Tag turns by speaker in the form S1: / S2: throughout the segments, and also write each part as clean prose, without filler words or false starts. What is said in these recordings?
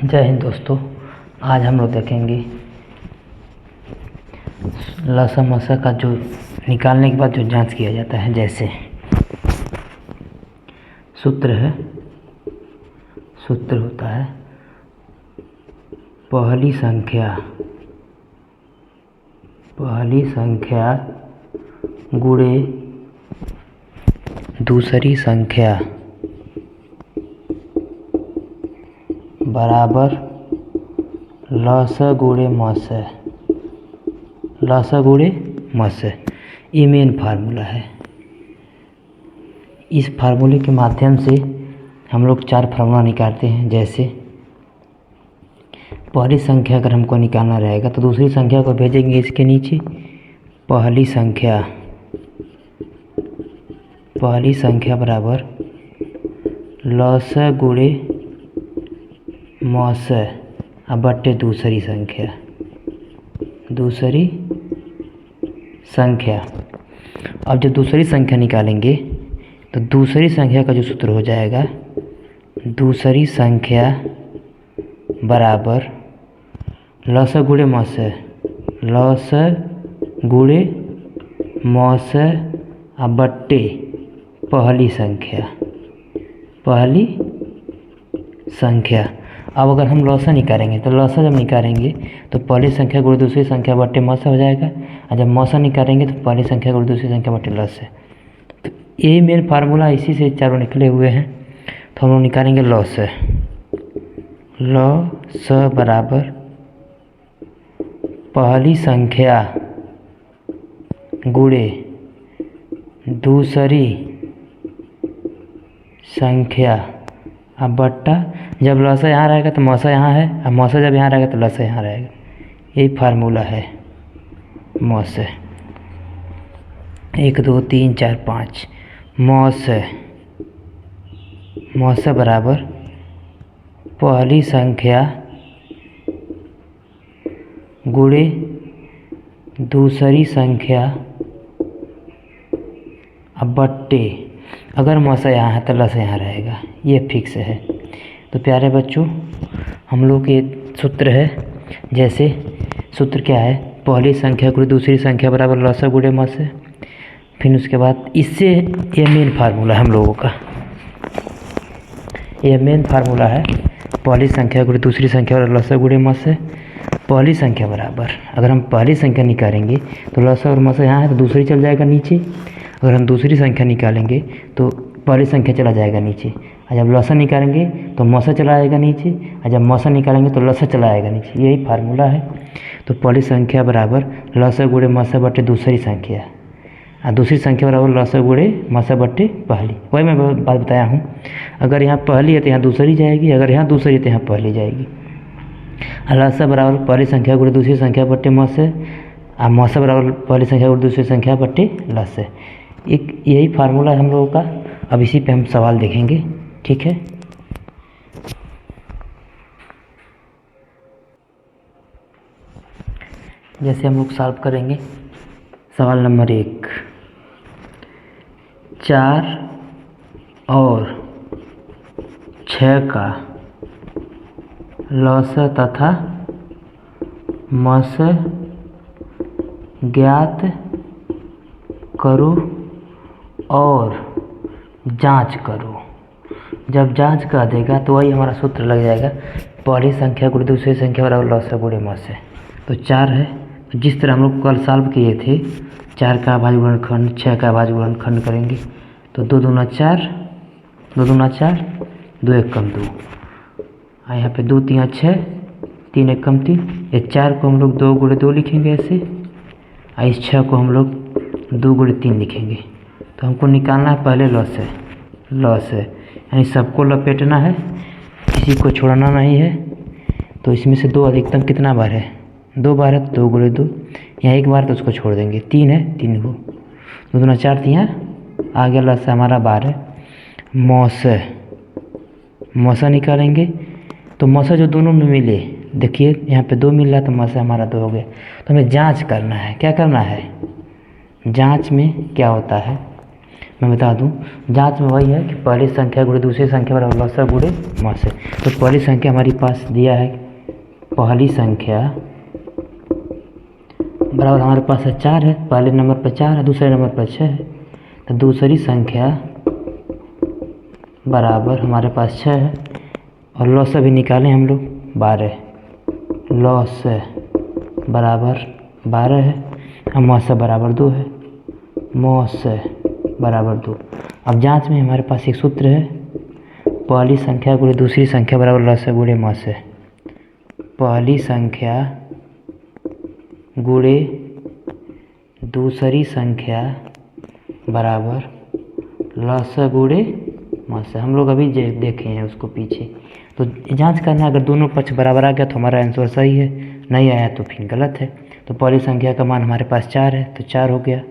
S1: जय हिंद दोस्तों। आज हम लोग देखेंगे लसा मसा का जो निकालने के बाद जो जांच किया जाता है। जैसे सूत्र होता है पहली संख्या गुणे दूसरी संख्या बराबर लसा गुणे मस। ये मेन फार्मूला है। इस फार्मूले के माध्यम से हम लोग 4 फार्मूला निकालते हैं। जैसे पहली संख्या अगर हमको निकालना रहेगा तो दूसरी संख्या को भेजेंगे इसके नीचे। पहली संख्या बराबर लसा गुणे मस बट्टे दूसरी संख्या। अब जब दूसरी संख्या निकालेंगे तो दूसरी संख्या का जो सूत्र हो जाएगा, दूसरी संख्या बराबर लसा गुणे मस बट्टे पहली संख्या। अब अगर हम लसा निकालेंगे तो लसा जब निकालेंगे तो पहली संख्या गुणे दूसरी संख्या बट्टे मस हो जाएगा, और जब मसा निकालेंगे तो पहली संख्या गुणे दूसरी संख्या बट्टे लस है। तो यही मेन फार्मूला, इसी से चारों निकले हुए हैं। तो हम लोग निकालेंगे लस बराबर पहली संख्या गुणे दूसरी संख्या अब बट्टा, जब लसा यहाँ रहेगा तो मसा यहाँ है, और मसा जब यहाँ रहेगा तो लसा यहाँ रहेगा। यही फार्मूला है मस। 1 2 3 4 5 मस बराबर पहली संख्या गुणे दूसरी संख्या अब बट्टे, अगर मसा यहाँ है तो लसा यहाँ रहेगा। ये फिक्स है। तो प्यारे बच्चों, हम लोग के सूत्र है। जैसे सूत्र क्या है, पहली संख्या गुणे दूसरी संख्या बराबर लसा गुणे मस। फिर उसके बाद इससे ये मेन फार्मूला है हम लोगों का। ये मेन फार्मूला है पहली संख्या गुणे दूसरी संख्या बराबर लसा गुणे मस। पहली संख्या बराबर, अगर हम पहली संख्या निकालेंगे तो लसा और मसा यहाँ है तो दूसरी चल जाएगा नीचे। अगर हम दूसरी संख्या निकालेंगे तो पहली संख्या चला जाएगा नीचे, और जब लसा निकालेंगे तो मसा चला आएगा नीचे, और जब मसा निकालेंगे तो लसा चला आएगा नीचे। यही फार्मूला है। तो पहली संख्या बराबर लसा गुणे मसा बट्टे दूसरी संख्या, और दूसरी संख्या बराबर लसा गुणे मसा बट्टे पहली। वही मैं बात बताया हूँ। अगर यहाँ पहली है तो यहाँ दूसरी जाएगी, अगर यहाँ दूसरी है तो यहाँ पहली जाएगी। लसा बराबर पहली संख्या गुणे दूसरी संख्या बट्टे मस, और मसा बराबर पहली संख्या गुणे दूसरी संख्या बट्टे लस। एक यही फार्मूला है हम लोगों का। अब इसी पे हम सवाल देखेंगे, ठीक है। जैसे हम लोग सॉल्व करेंगे सवाल नंबर 1, 4 और 6 का लसा तथा मस ज्ञात करो और जांच करो। जब जांच कर देगा तो वही हमारा सूत्र लग जाएगा, पहली संख्या गुणे दूसरी संख्या बराबर लसा गुणे मस है। तो 4 है, तो जिस तरह हम लोग कल सॉल्व किए थे, 4 का अभाज्य गुणनखंड 6 का अभाज्य गुणनखंड करेंगे। तो 2 दूना 4, 2 दूना 4, 2 1 कम 2, और यहाँ पे 2 3 6, 3 1 कम 3। ये 4 को हम लोग 2 गुणे 2 लिखेंगे ऐसे, और इस 6 को हम लोग 2 गुणे 3 लिखेंगे। तो हमको निकालना है पहले लस है, यानी सबको लपेटना है, किसी को छोड़ना नहीं है। तो इसमें से 2 अधिकतम कितना बार है, 2 बार है, तो 2 गुणे 2, यहाँ 1 बार तो उसको छोड़ देंगे। 3 है, 3 को 2 दूना 4, 3 आ गया लस हमारा 12। मसा निकालेंगे तो मसा जो दोनों में मिले, देखिए यहाँ पे 2 मिल रहा है तो मसा हमारा 2 हो गया। तो हमें जांच करना है। क्या करना है, जांच में क्या होता है, मैं बता दूं, जांच में वही है कि पहली संख्या गुणे दूसरी संख्या बराबर लसा गुणे म से। तो पहली संख्या हमारे पास दिया है, पहली संख्या बराबर हमारे पास है 4 है, पहले नंबर पर 4 है, दूसरे नंबर पर 6 है। तो दूसरी संख्या बराबर हमारे पास 6 है और लौसा भी निकालें हम लोग 12, लौसा बराबर 12 है और मौसा बराबर 2 है, मौसा बराबर 2। अब जांच में हमारे पास एक सूत्र है, पहली संख्या गुणे दूसरी संख्या बराबर लौसा गुणे मौसा। पहली संख्या गुणे दूसरी संख्या बराबर लसा गुणे म से। हम लोग अभी देखे हैं उसको पीछे। तो जांच करना, अगर दोनों पक्ष बराबर आ गया तो हमारा आंसर सही है, नहीं आया तो फिर गलत है। तो पहली संख्या का मान हमारे पास 4 है तो 4 हो गया,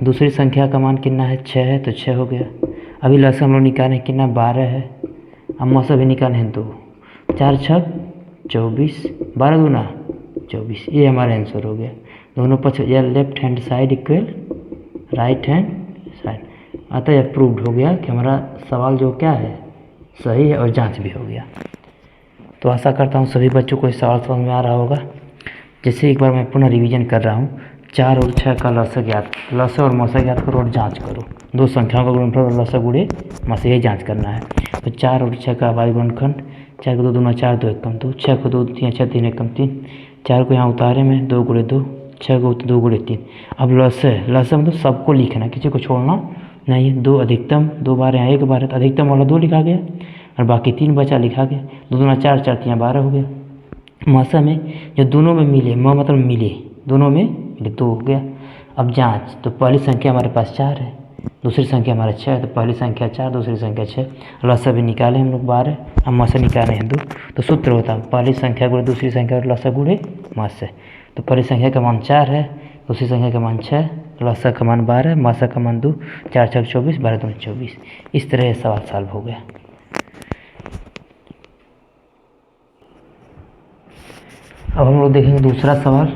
S1: दूसरी संख्या का मान कितना है 6 है तो 6 हो गया। अभी लसा हम लोग निकालें कितना 12 है, अब मौसा भी निकाले हैं 2, 4 6 24, 12 दूना 24, ये हमारा आंसर हो गया। दोनों पक्ष या left hand side equal right hand side, अतः यह प्रूव्ड हो गया कि हमारा सवाल जो क्या है सही है और जांच भी हो गया। तो आशा करता हूँ सभी बच्चों को इस सवाल समझ में आ रहा होगा। जैसे एक बार मैं पुनः रिवीजन कर रहा हूँ, 4 और 6 का लसा ज्ञात, लसा और मौसा ज्ञात करो और जांच करो। दो संख्याओं का गुणनफल और लसा गुणे मौसा, यही जांच करना है। तो 4 और 6 का अभाज्य गुणनखंड, 4 को 2 दूना 4, 2 एकम 2, 6 को 2 3 6 3 एकम 3, 4 को यहाँ उतारे में 2 गुणे 2, 6 को 2 गुणे 3। अब लसा मतलब सबको लिखना, किसी को छोड़ना नहीं है। 2 अधिकतम, 2 बार यहाँ 1 बार है तो अधिकतम वाला 2 लिखा गया और बाकी 3 बचा लिखा गया। 2 दूना 4, 4 3 12 हो गया। मौसा में जो दोनों में मिले, म मतलब मिले, दोनों में मिले 2 हो गया। अब जांच, तो पहली संख्या हमारे पास 4 है, दूसरी संख्या हमारा 6 है, तो पहली संख्या 4, दूसरी संख्या 6, लसा भी निकाले हम लोग 12, अब मौसा निकाले हैं 2। तो सूत्र होता है पहली संख्या गुणे दूसरी संख्या और लसा गुणे मौसा। तो पहली संख्या का मान 4 है, दूसरी संख्या का मान 6, लसा का मान 12, मौसा का मान 2, 4 6 24, 12 2 24। इस तरह यह सवाल सॉल्व हो गया। अब हम लोग देखेंगे दूसरा सवाल,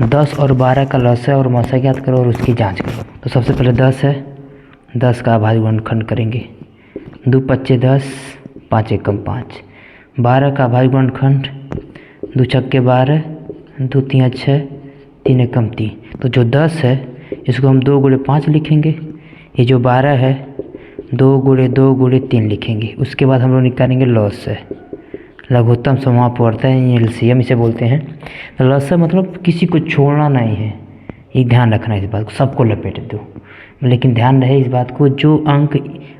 S1: 10 और 12 का लसा और मौसा ज्ञात करो और उसकी जांच करो। तो सबसे पहले 10 है, 10 का अभाज्य गुणनखंड करेंगे, 2 पच्चे 10, 5 एकम 5। 12 का अभाज्य गुणनखंड, 2 छक्के 12, 2 3 6, 3 एकम 3। तो जो 10 है इसको हम 2 गुणे 5 लिखेंगे, ये जो 12 है 2 गुणे 2 गुणे 3 लिखेंगे। उसके बाद हम लोग निकालेंगे लौसा, लघुत्तम समापवर्त है, एलसीएम इसे बोलते हैं। तो लसा मतलब किसी को छोड़ना नहीं है, ये ध्यान रखना है इस बात को, सबको लपेट दो। लेकिन ध्यान रहे इस बात को, जो अंक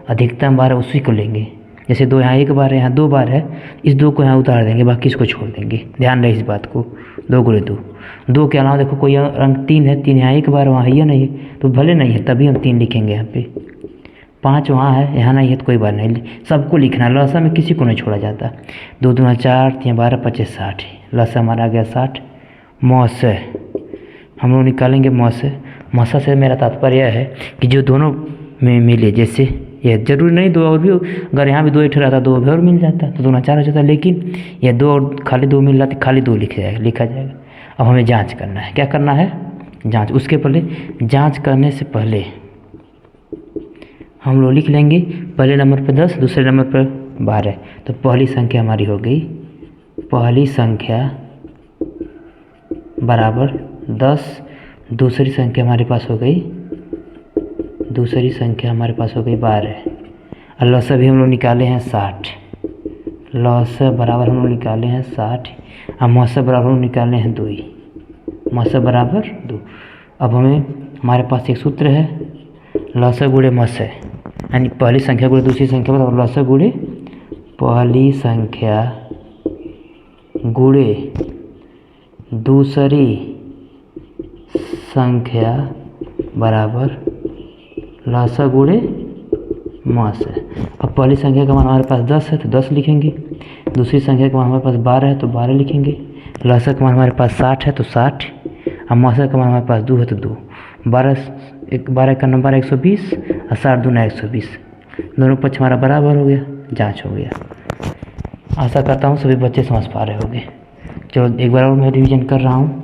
S1: अधिकतम बार है उसी को लेंगे। जैसे 2 यहाँ 1 बार है, यहाँ 2 बार है, इस 2 को यहाँ उतार देंगे, बाकी इसको छोड़ देंगे। ध्यान रहे इस बात को, 2 गुणे 2। 2 के अलावा देखो कोई अंक 3 है, 3 यहाँ 1 बार, वहाँ है नहीं है तो भले नहीं है तभी हम 3 लिखेंगे यहाँ पे। 5 वहाँ है, यहाँ नहीं है तो कोई बात नहीं, सबको लिखना। लसा में किसी को नहीं छोड़ा जाता। 2 दूना 4, 3 12 25 60, लसा हमारा आ गया 60। मौसा हम लोग निकालेंगे मौसा। मौसा से मेरा तात्पर्य है कि जो दोनों में मिले, जैसे ये जरूरी नहीं 2 और भी, अगर यहाँ भी 2 एक रहता 2 भी और मिल जाता तो 2 दूना 4 हो जाता, लेकिन यह 2 और खाली 2 मिल जाती, खाली 2 लिखा जाएगा। अब हमें जाँच करना है, क्या करना है जाँच। उसके पहले जाँच करने से पहले हम लोग लिख लेंगे पहले नंबर पर 10, दूसरे नंबर पर 12। तो पहली संख्या हमारी हो गई, पहली संख्या बराबर 10, दूसरी संख्या हमारे पास हो गई, दूसरी संख्या हमारे पास हो गई 12। और लौसा भी हम लोग निकाले हैं 60, लौसा बराबर हम लोग निकाले हैं 60, और मौसा बराबर हम निकाले हैं 2, मौसा बराबर 2। अब हमारे पास एक सूत्र है, लौसा गुणे मौसा, यानी पहली संख्या गुणे दूसरी संख्या बराबर लौसा गुणे पहली संख्या गुणे दूसरी संख्या बराबर लौसा गुणे मौसा। अब पहली संख्या का मान हमारे पास 10 है तो 10 लिखेंगे, दूसरी संख्या का मान हमारे पास 12 है तो 12 लिखेंगे, लौसा का मान हमारे पास 60 है तो 60, और मौसा का मान हमारे पास 2 है तो 2। 12 का नंबर 120 और 60 दूना 120, दोनों पक्ष हमारा बराबर हो गया, जांच हो गया। आशा करता हूँ सभी बच्चे समझ पा रहे होंगे। चलो एक बार और मैं रिवीजन कर रहा हूँ।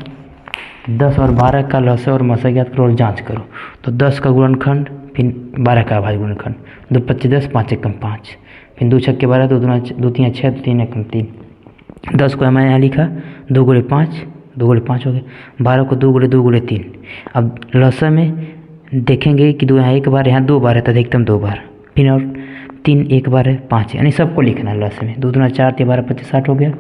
S1: 10 और 12 का लौसा और मौसा ज्ञात करो और जांच करो। तो 10 का गुणनखंड फिर 12 का अभाज्य गुणनखंड, 2 25 10, 5 एकम 5, फिर 2 छक्के 12, 2 2 3 6, 2 3 एकम 3, 10 को मैंने यहाँ लिखा 2 गुणे 5, 2 गुणे 5 हो गया, 12 को 2 गुणे 2 गुणे 3। अब लसा में देखेंगे कि 2 यहाँ 1 बार, यहाँ 2 बार है तो अधिकतम 2 बार, फिर और 3 1 बार है 5, यानी सबको लिखना है लसा में। 2 दूना 4, 3 12 25 60 हो गया।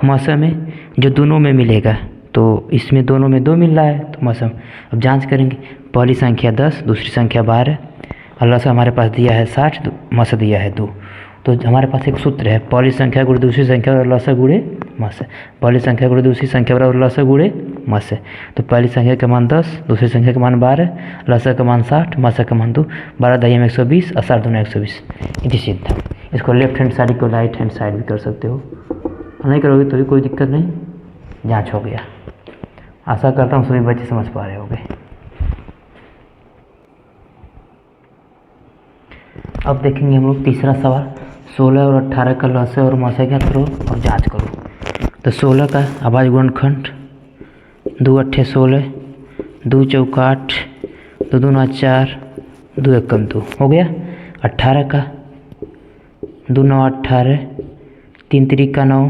S1: मौसम में जो दोनों में मिलेगा, तो इसमें दोनों में 2 मिल रहा है तो मौसम। अब जांच करेंगे, पहली संख्या 10, दूसरी संख्या 12 और लसा हमारे पास दिया है 60, मौसा दिया है 2। तो हमारे पास एक सूत्र है, पहली संख्या गुणे दूसरी संख्या और लसा गुणे मौसा। पहली संख्या गुणे दूसरी संख्या बराबर लसा गुणे मौसा। तो पहली संख्या का मान 10, दूसरी संख्या का मान 12, लसा का मान 60, मौसा का मान 2, 12 दही में 120 और 60 दूना 120। इति सिद्ध। इसको लेफ्ट हैंड साइड को राइट हैंड साइड भी कर सकते हो, नहीं करोगे तो भी कोई दिक्कत नहीं। जाँच हो गया। आशा करता हूँ सभी बच्चे समझ पा रहे होंगे। अब देखेंगे हम लोग तीसरा सवाल, 16 और 18 का लसा और मौसा ज्ञात करो और जांच करो। तो 16 का अभाज्य गुणनखंड 2 8 16, 2 चौका 8, 2 दूना 4, 2 एकम 2 हो गया। 18 का 2 9 18, 3 त्रिका 9,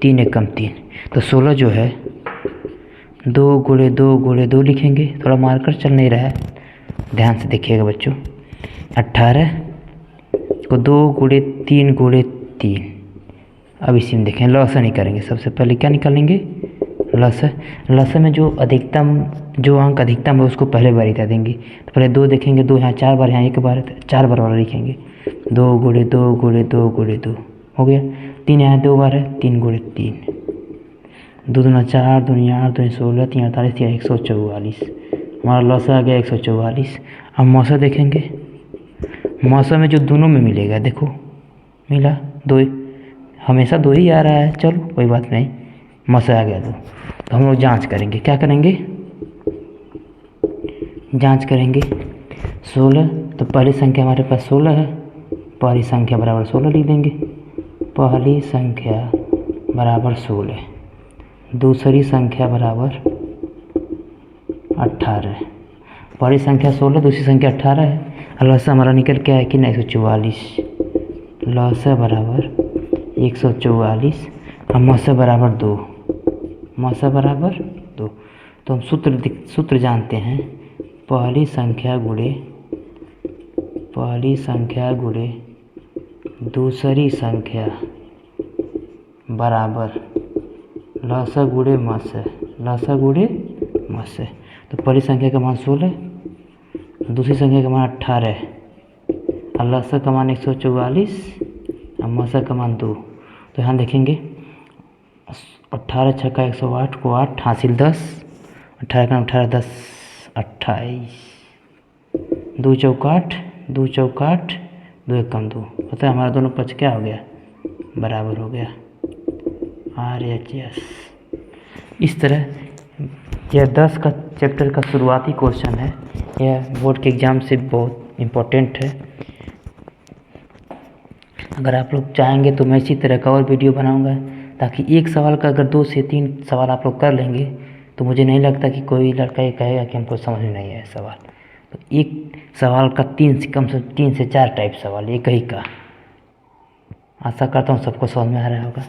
S1: 3 एकम 3। तो 16 जो है 2 गुणे 2 गुणे 2 लिखेंगे, थोड़ा मार्कर चल नहीं रहा है, ध्यान से देखिएगा बच्चों। 18 को 2 गुणे 3 गुणे 3। अब इसी में देखें, लसा नहीं करेंगे, सबसे पहले क्या निकालेंगे लसा। लसा में जो अधिकतम, जो अंक अधिकतम है उसको पहले बार बता देंगे। तो पहले 2 देखेंगे, 2 यहाँ 4 बार, यहाँ 1 बार, 4 बार वाला लिखेंगे। 2 गुणे 2 गुणे 2 गुणे 2 हो गया। 3 यहाँ 2 बार है, 3 गुणे 3, 2 दूना 4, 2 8, 2 16, 3 48, 144। हमारा लसा आ गया 144। अब मौसा देखेंगे, मौसम में जो दोनों में मिलेगा, देखो मिला 2, हमेशा 2 ही आ रहा है, चलो कोई बात नहीं, मौसा आ गया 2। तो हम लोग जांच करेंगे, क्या करेंगे, जांच करेंगे। 16, तो पहली संख्या हमारे पास 16 है, पहली संख्या बराबर 16 लिख देंगे, पहली संख्या बराबर 16, दूसरी संख्या बराबर 18। पहली संख्या 16, दूसरी संख्या 18 है। लसा हमारा निकल के आया कि ना 144, लसा बराबर 144 और मौसा बराबर 2, मौसा बराबर 2। तो हम सूत्र जानते हैं, पहली संख्या गुणे दूसरी संख्या बराबर लसा गुणे मौसा, लसा गुणे मौसा। तो पहली संख्या का मान 16, दूसरी संख्या का मान 18 और लसा का मान 144 और मौसा का मान 2। तो यहाँ देखेंगे 18 छक्का 108 को 8 हासिल 10, 18 का 18 10 28, 2 चौका 8, 2 चौका 8, 2 एकम 2। पता है हमारा दोनों पक्ष क्या हो गया, बराबर हो गया, RHS। इस तरह यह 10 का चैप्टर का शुरुआती क्वेश्चन है, यह बोर्ड के एग्ज़ाम से बहुत इम्पोर्टेंट है। अगर आप लोग चाहेंगे तो मैं इसी तरह का और वीडियो बनाऊंगा, ताकि एक सवाल का अगर 2 से 3 सवाल आप लोग कर लेंगे तो मुझे नहीं लगता कि कोई लड़का ये कहेगा कि हमको समझ में नहीं आया सवाल। तो एक सवाल का 3 से कम से 3 से 4 टाइप सवाल एक ही का। आशा करता हूँ सबको समझ में आ रहा होगा।